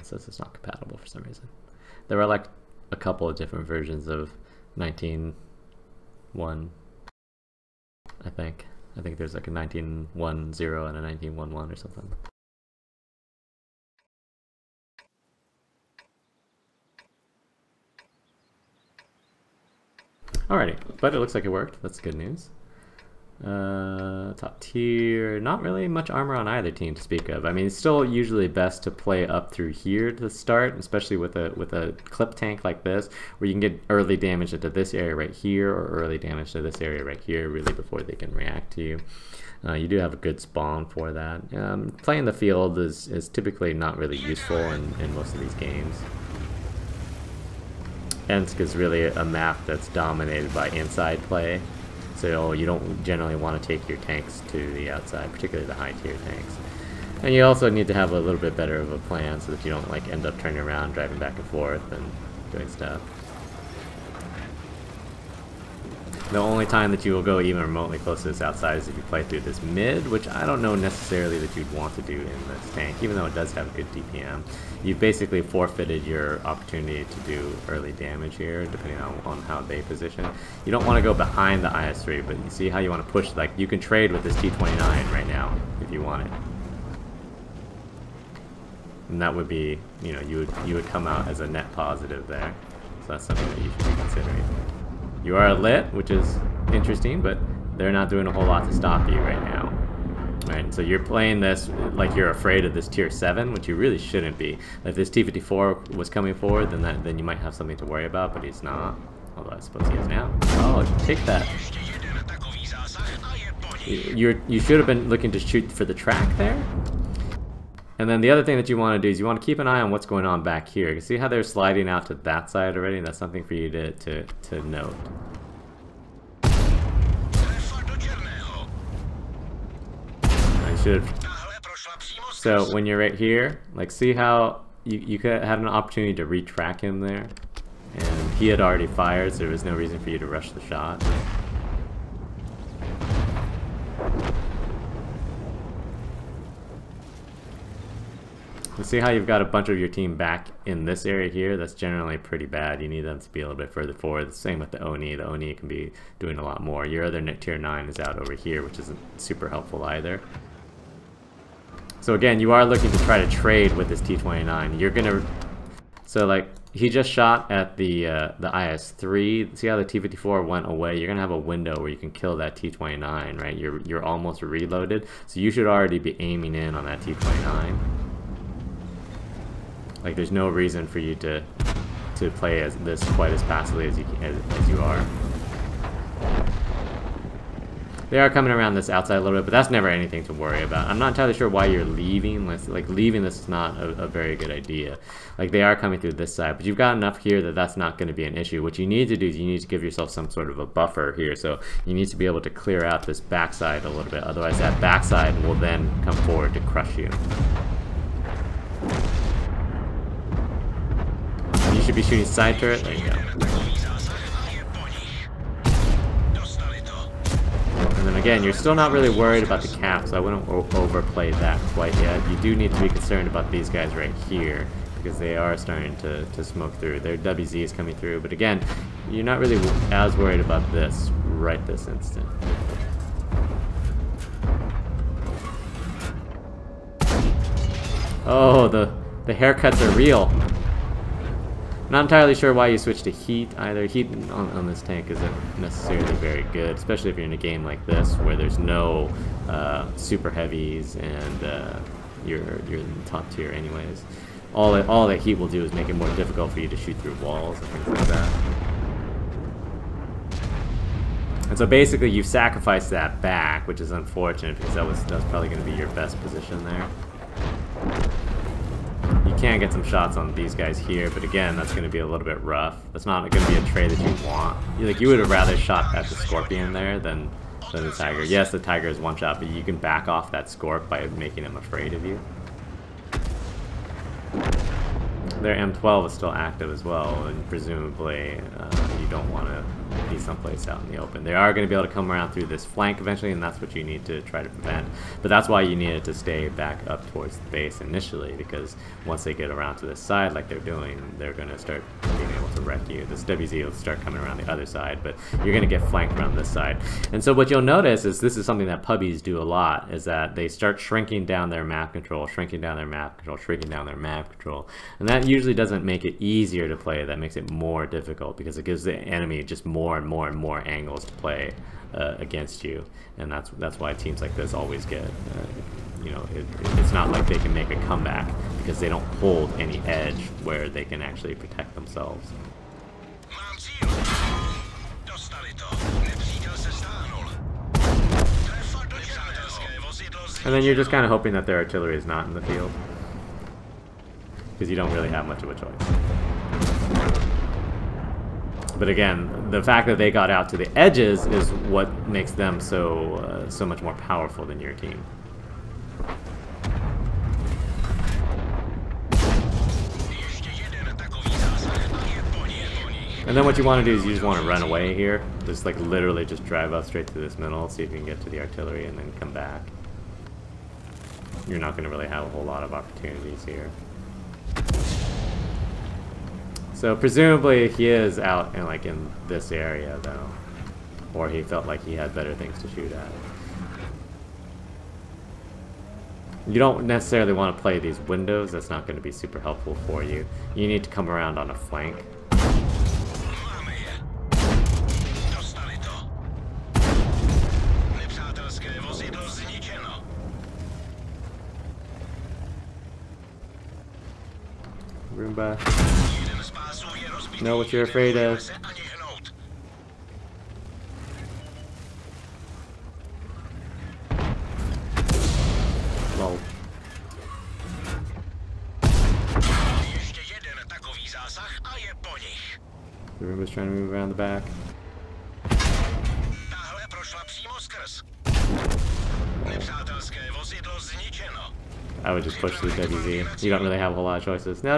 It says it's not compatible for some reason. There were like a couple of different versions of 19.1, I think. I think there's like a 19.10 and a 19.11 or something. Alrighty, but it looks like it worked. That's good news. Top tier, not really much armor on either team to speak of. I mean, it's still usually best to play up through here to start, especially with a clip tank like this, where you can get early damage into this area right here, or early damage to this area right here, really before they can react to you. You do have a good spawn for that. Playing the field is typically not really useful in most of these games. Ensk is really a map that's dominated by inside play, so you don't generally want to take your tanks to the outside, particularly the high tier tanks. And you also need to have a little bit better of a plan so that you don't like end up turning around, driving back and forth, and doing stuff. The only time that you will go even remotely close to this outside is if you play through this mid, which I don't know necessarily that you'd want to do in this tank, even though it does have good DPM. You've basically forfeited your opportunity to do early damage here, depending on how they position. You don't want to go behind the IS-3, but you see how you want to push, like you can trade with this T-29 right now if you want it. And that would be, you know, you would come out as a net positive there. So that's something that you should be considering. You are lit, which is interesting, but they're not doing a whole lot to stop you right now. Right, so you're playing this like you're afraid of this tier 7, which you really shouldn't be. If this T-54 was coming forward, then you might have something to worry about, but he's not. Although I suppose he is now. Oh, take that. You should have been looking to shoot for the track there. And then the other thing that you want to do is you want to keep an eye on what's going on back here. You see how they're sliding out to that side already? That's something for you to note. I should. So when you're right here, like see how you could had an opportunity to retrack him there, and he had already fired, so there was no reason for you to rush the shot. You see how you've got a bunch of your team back in this area here? That's generally pretty bad. You need them to be a little bit further forward. The same with the Oni. The Oni can be doing a lot more. Your other tier 9 is out over here, which isn't super helpful either. So again, you are looking to try to trade with this T-29. You're gonna, so like he just shot at the IS-3. See how the T-54 went away? You're gonna have a window where you can kill that T-29, right? You're almost reloaded, so you should already be aiming in on that T-29. Like there's no reason for you to play as this quite as passively as you are. They are coming around this outside a little bit, but that's never anything to worry about. I'm not entirely sure why you're leaving. Like leaving this is not a very good idea. Like they are coming through this side, but you've got enough here that that's not going to be an issue. What you need to do is you need to give yourself some sort of a buffer here. So you need to be able to clear out this backside a little bit. Otherwise that backside will then come forward to crush you. You should be shooting side turret. There you go. And then again, you're still not really worried about the cap, so I wouldn't overplay that quite yet. You do need to be concerned about these guys right here, because they are starting to smoke through. Their WZ is coming through, but again, you're not really as worried about this right this instant. Oh, the haircuts are real. Not entirely sure why you switched to heat either. Heat on this tank isn't necessarily very good, especially if you're in a game like this where there's no super heavies and you're in the top tier anyways. All that heat will do is make it more difficult for you to shoot through walls and things like that. And so basically you've sacrificed that back, which is unfortunate because that was probably going to be your best position there. You can get some shots on these guys here, but again, that's going to be a little bit rough. That's not going to be a trade that you want. You would have rather shot at the Scorpion there than the Tiger. Yes, the Tiger is one shot, but you can back off that Scorp by making him afraid of you. their M12 is still active as well, and presumably you don't want to be someplace out in the open. They are going to be able to come around through this flank eventually, and that's what you need to try to prevent. But that's why you needed to stay back up towards the base initially, because once they get around to this side like they're doing, they're going to start being able to wreck you. This WZ will start coming around the other side, but you're going to get flanked around this side. And so what you'll notice is this is something that pubbies do a lot, is that they start shrinking down their map control, shrinking down their map control, shrinking down their map control. And that usually doesn't make it easier to play, that makes it more difficult, because it gives the enemy just more and more and more angles to play against you. And that's why teams like this always get, you know, it's not like they can make a comeback, because they don't hold any edge where they can actually protect themselves. And then you're just kind of hoping that their artillery is not in the field, because you don't really have much of a choice. But again, the fact that they got out to the edges is what makes them so so much more powerful than your team. And then what you want to do is you just want to run away here. Just like literally just drive up straight to this middle, see if you can get to the artillery, and then come back. You're not going to really have a whole lot of opportunities here. So presumably he is out in like in this area though, or he felt like he had better things to shoot at. You don't necessarily want to play these windows, that's not going to be super helpful for you. You need to come around on a flank. Roomba. Know what you're afraid of. Lol. The Roomba's trying to move around the back. I would just push through WZ. You don't really have a whole lot of choices. No,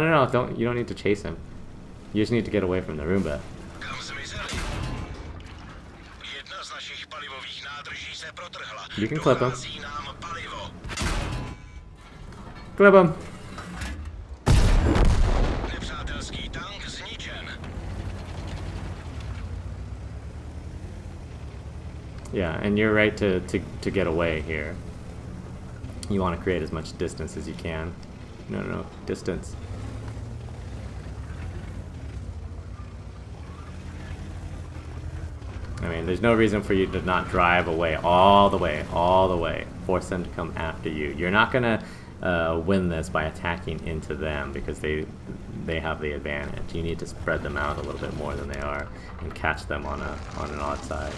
you don't need to chase him. You just need to get away from the Roomba. You can clip him. Clip him! Yeah, and you're right to get away here. You want to create as much distance as you can. No, distance. I mean, there's no reason for you to not drive away all the way. Force them to come after you. You're not gonna win this by attacking into them, because they have the advantage. You need to spread them out a little bit more than they are and catch them on an odd side.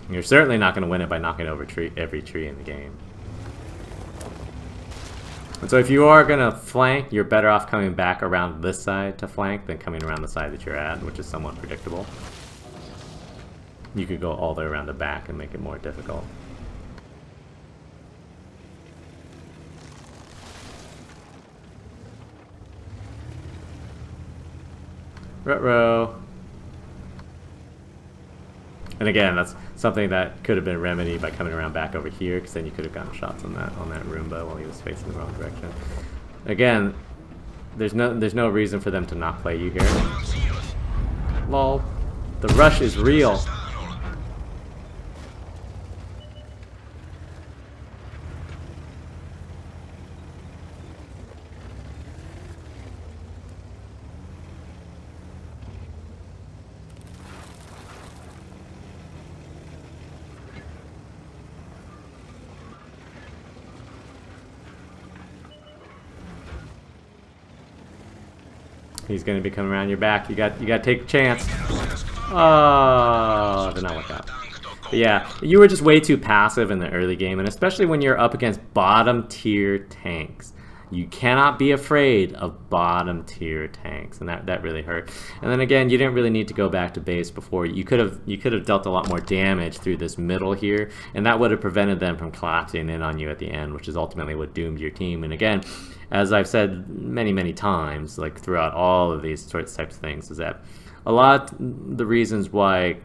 You're certainly not going to win it by knocking over every tree in the game. And so if you are going to flank, you're better off coming back around this side to flank than coming around the side that you're at, which is somewhat predictable. You could go all the way around the back and make it more difficult. Ruh-roh. And again, that's something that could have been remedied by coming around back over here, because then you could have gotten shots on that Roomba while he was facing the wrong direction. Again, there's no reason for them to not play you here. Lol. The rush is real. He's going to be coming around your back. You got to take a chance. Oh, did not work out. But yeah, you were just way too passive in the early game, and especially when you're up against bottom tier tanks. you cannot be afraid of bottom tier tanks, and that really hurt. And then again, you didn't really need to go back to base before. You could have dealt a lot more damage through this middle here, and that would have prevented them from collapsing in on you at the end, which is ultimately what doomed your team. And again, as I've said many times, like throughout all of these types of things, is that a lot the reasons why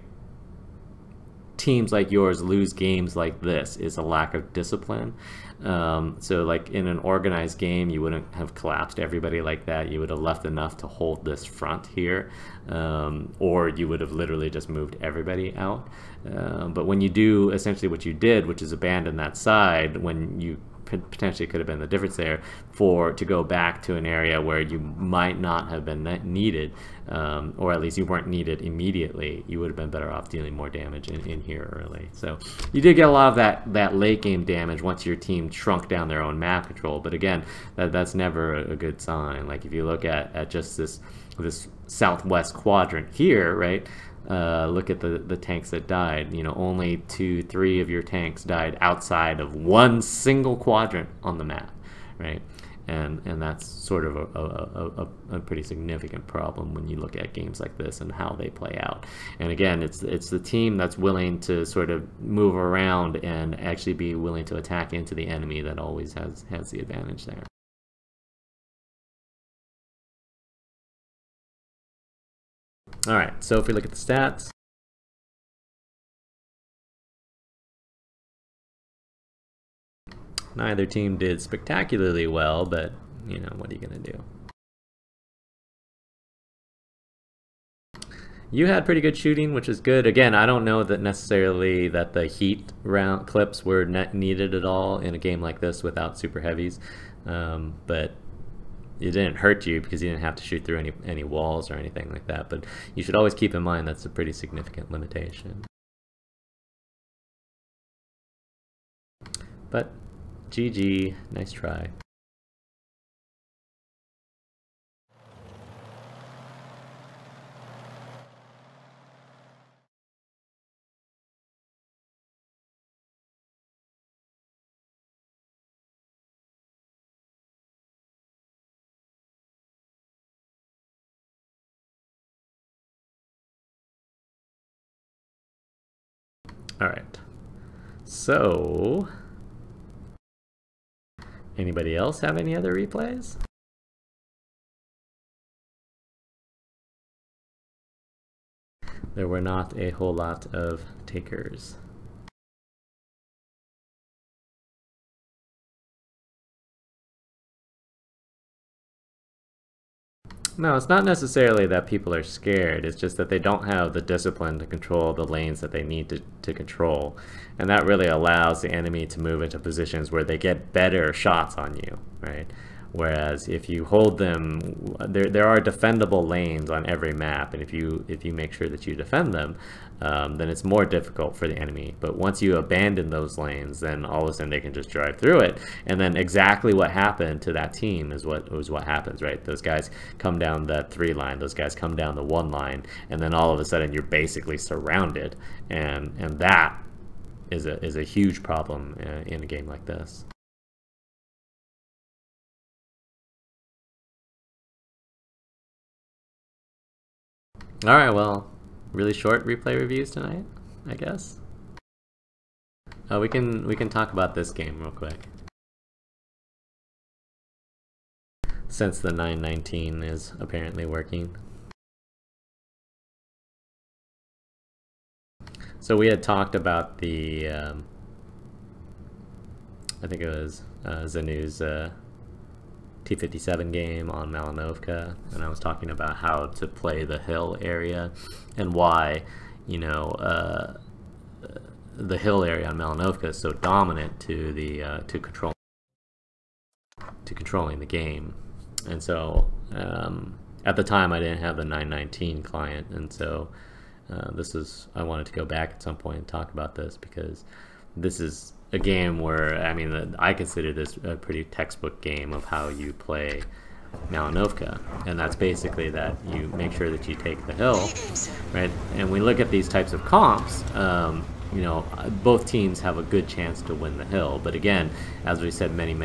teams like yours lose games like this is a lack of discipline. So like in an organized game, you wouldn't have collapsed everybody like that. You would have left enough to hold this front here, or you would have literally just moved everybody out. But when you do essentially what you did, which is abandon that side, when you potentially could have been the difference there to go back to an area where you might not have been needed, or at least you weren't needed immediately, you would have been better off dealing more damage in here early. So you did get a lot of that late game damage once your team shrunk down their own map control, but again, that's never a good sign. Like if you look at just this southwest quadrant here, right? Look at the tanks that died. You know, only 2-3 of your tanks died outside of one single quadrant on the map, right? And that's sort of a pretty significant problem when you look at games like this and how they play out. And again, it's the team that's willing to sort of move around and actually be willing to attack into the enemy that always has the advantage there. All right, so if we look at the stats, neither team did spectacularly well, but you know, what are you gonna do? You had pretty good shooting, which is good. Again, I don't know that necessarily that the heat round clips were needed at all in a game like this without super heavies, but it didn't hurt you because you didn't have to shoot through any walls or anything like that. But you should always keep in mind that's a pretty significant limitation. But GG, nice try. All right, so anybody else have any other replays? There were not a whole lot of takers. No, it's not necessarily that people are scared, it's just that they don't have the discipline to control the lanes that they need to control. And that really allows the enemy to move into positions where they get better shots on you, right? Whereas if you hold them, there are defendable lanes on every map, and if you make sure that you defend them, then it's more difficult for the enemy. But once you abandon those lanes, then all of a sudden they can just drive through it, and then exactly what happened to that team is what happens, right? Those guys come down that 3 line, those guys come down the 1 line, and then all of a sudden you're basically surrounded, and that is a huge problem in a game like this. Alright, well, really short replay reviews tonight, I guess. We can talk about this game real quick, since the 919 is apparently working. So we had talked about the, I think it was Zanu's T57 game on Malinovka, and I was talking about how to play the hill area and why, you know, the hill area on Malinovka is so dominant to the to controlling the game. And so at the time I didn't have the 919 client, and so I wanted to go back at some point and talk about this, because this is a game where, I mean, I consider this a pretty textbook game of how you play Malinovka, and that's basically that you make sure that you take the hill, right? And we look at these types of comps, you know, both teams have a good chance to win the hill. But again, as we said many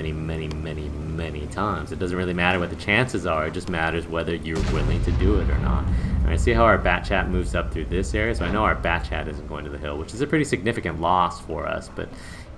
times, it doesn't really matter what the chances are. It just matters whether you're willing to do it or not. All right, see how our bat chat moves up through this area. So I know our bat chat isn't going to the hill, which is a pretty significant loss for us, but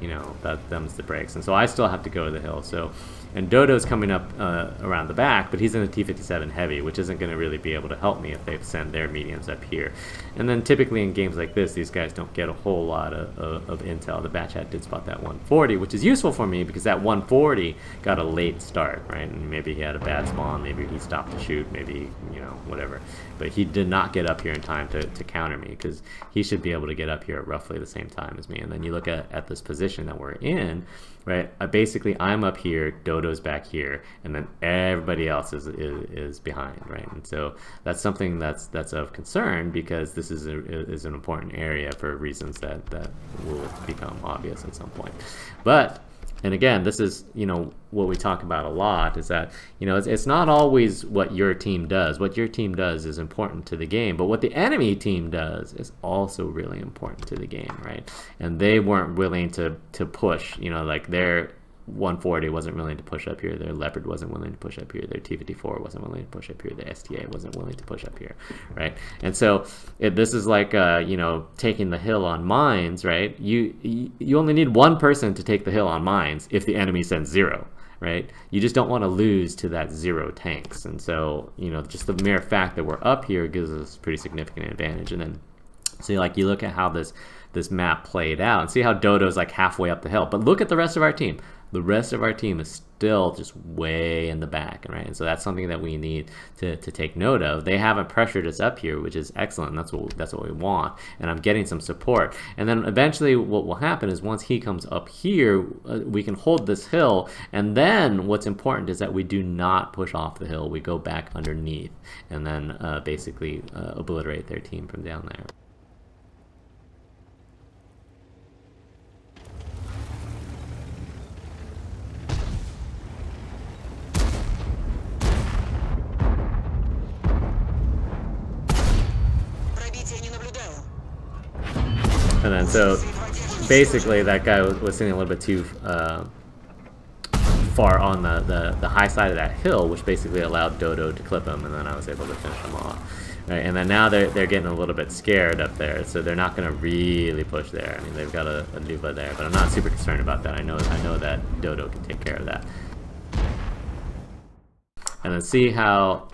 you know, that them's the breaks. And so I still have to go to the hill. So, and Dodo's coming up around the back, but he's in a T-57 heavy, which isn't going to really be able to help me if they send their mediums up here. And then typically in games like this, these guys don't get a whole lot of intel. The bat chat did spot that 140, which is useful for me because that 140 got a late start, right? And maybe he had a bad spawn, maybe he stopped to shoot, maybe, you know, whatever. But he did not get up here in time to counter me, because he should be able to get up here at roughly the same time as me. And then you look at this position that we're in, right? Basically, I'm up here, Dodo's back here, and then everybody else is behind, right? And so that's something that's of concern, because this is an important area for reasons that will become obvious at some point. But and again, this is, you know, what we talk about a lot, is that, you know, it's not always what your team does. What your team does is important to the game, but what the enemy team does is also really important to the game, right? And they weren't willing to push, you know, like their 140 wasn't willing to push up here, their Leopard wasn't willing to push up here, their T-54 wasn't willing to push up here, the STA wasn't willing to push up here, right? And so this is like, you know, taking the hill on mines, right? You only need one person to take the hill on mines if the enemy sends 0, right? You just don't want to lose to that 0 tanks. And so, you know, just the mere fact that we're up here gives us pretty significant advantage. And then, so like, you look at how this map played out, and see how Dodo's like halfway up the hill, but look at the rest of our team. The rest of our team is still just way in the back, right? And so that's something that we need to take note of. They haven't pressured us up here, which is excellent. That's what we want. And I'm getting some support. And then eventually what will happen is once he comes up here, we can hold this hill. And then what's important is that we do not push off the hill. We go back underneath and then basically obliterate their team from down there. And then so basically that guy was sitting a little bit too far on the high side of that hill, which basically allowed Dodo to clip him, and then I was able to finish him off. Right, and then now they're getting a little bit scared up there, so they're not going to really push there. I mean, they've got a Nuva there, but I'm not super concerned about that. I know that Dodo can take care of that. And then see how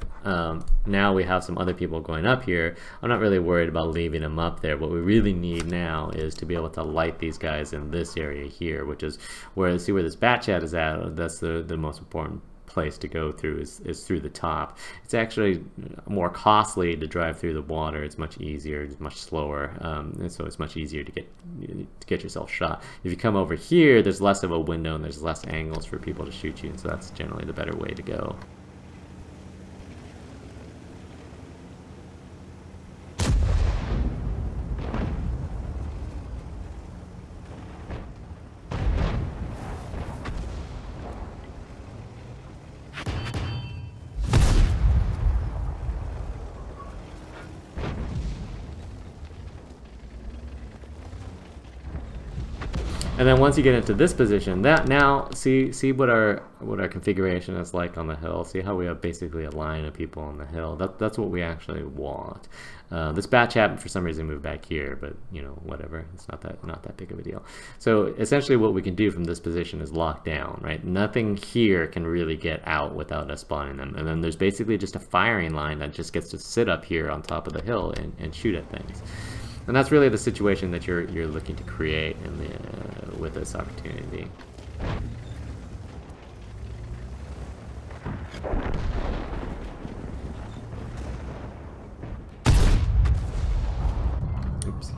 now we have some other people going up here. I'm not really worried about leaving them up there. What we really need now is to be able to light these guys in this area here, which is where, see where this bat chat is at. That's the most important place to go through is through the top. It's actually more costly to drive through the water. It's much easier, it's much slower, and so it's much easier to get yourself shot. If you come over here, there's less of a window and there's less angles for people to shoot you, and so that's generally the better way to go. And then once you get into this position, that now see what our configuration is like on the hill. See how we have basically a line of people on the hill. That's what we actually want. This batch happened for some reason moved back here, but you know, whatever. It's not that big of a deal. So essentially, what we can do from this position is lock down, right? Nothing here can really get out without us spawning them. And then there's basically just a firing line that just gets to sit up here on top of the hill and shoot at things. And that's really the situation that you're looking to create in the, with this opportunity. Oops.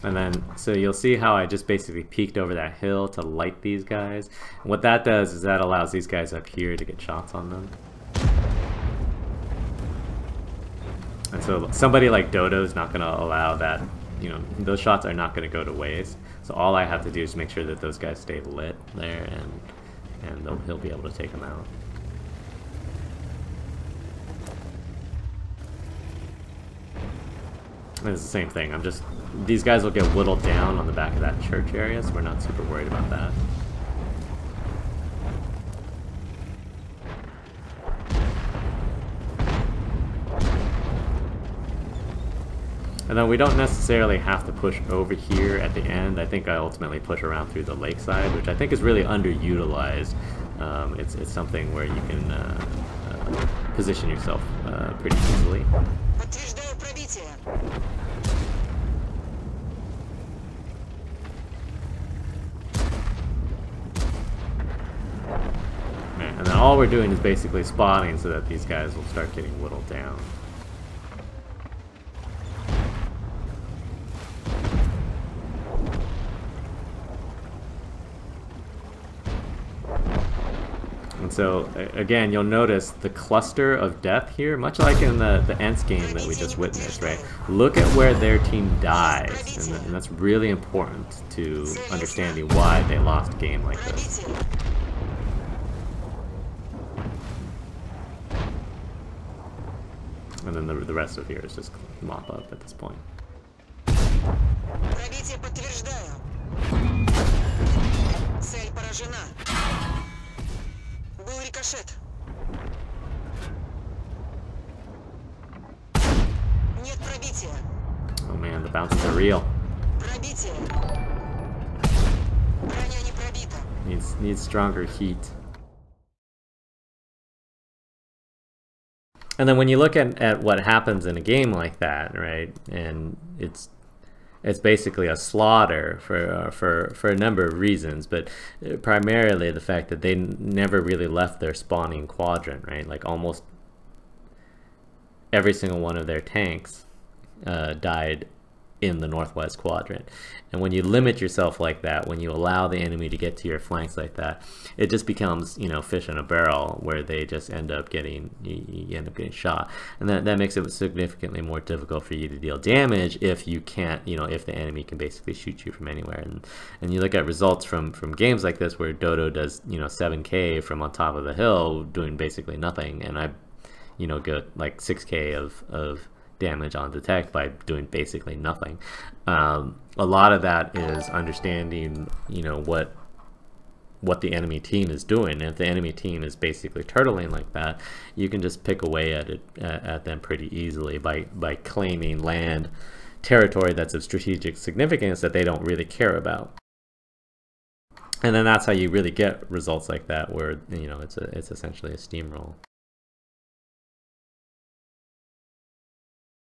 And then, so you'll see how I just basically peeked over that hill to light these guys. And what that does is that allows these guys up here to get shots on them. And so somebody like Dodo is not going to allow that, you know, those shots are not going to go to waste. So all I have to do is make sure that those guys stay lit there, and and he'll be able to take them out. And it's the same thing. These guys will get whittled down on the back of that church area, so we're not super worried about that. And then we don't necessarily have to push over here at the end. I think I ultimately push around through the lakeside, which I think is really underutilized. It's something where you can position yourself pretty easily. And then all we're doing is basically spotting so that these guys will start getting whittled down. And so, again, you'll notice the cluster of death here, much like in the Ensk game that we just witnessed, right? Look at where their team dies, and that's really important to understanding why they lost a game like this. And then the rest of here is just mop up at this point. Oh man, the bounces are real. Needs stronger heat. And then when you look at what happens in a game like that, right, and it's basically a slaughter for a number of reasons, but primarily the fact that they never really left their spawning quadrant, right? Like almost every single one of their tanks died in the northwest quadrant. And when you limit yourself like that, when you allow the enemy to get to your flanks like that, it just becomes, you know, fish in a barrel, where they just end up getting, you end up getting shot. And that makes it significantly more difficult for you to deal damage if you can't, you know, if the enemy can basically shoot you from anywhere. And you look at results from games like this where Dodo does, you know, 7K from on top of the hill doing basically nothing, and I, you know, get like 6K of damage on detect by doing basically nothing. A lot of that is understanding, you know, what the enemy team is doing. And if the enemy team is basically turtling like that, you can just pick away at them pretty easily by claiming land territory that's of strategic significance that they don't really care about. And then that's how you really get results like that, where, you know, it's essentially a steamroll.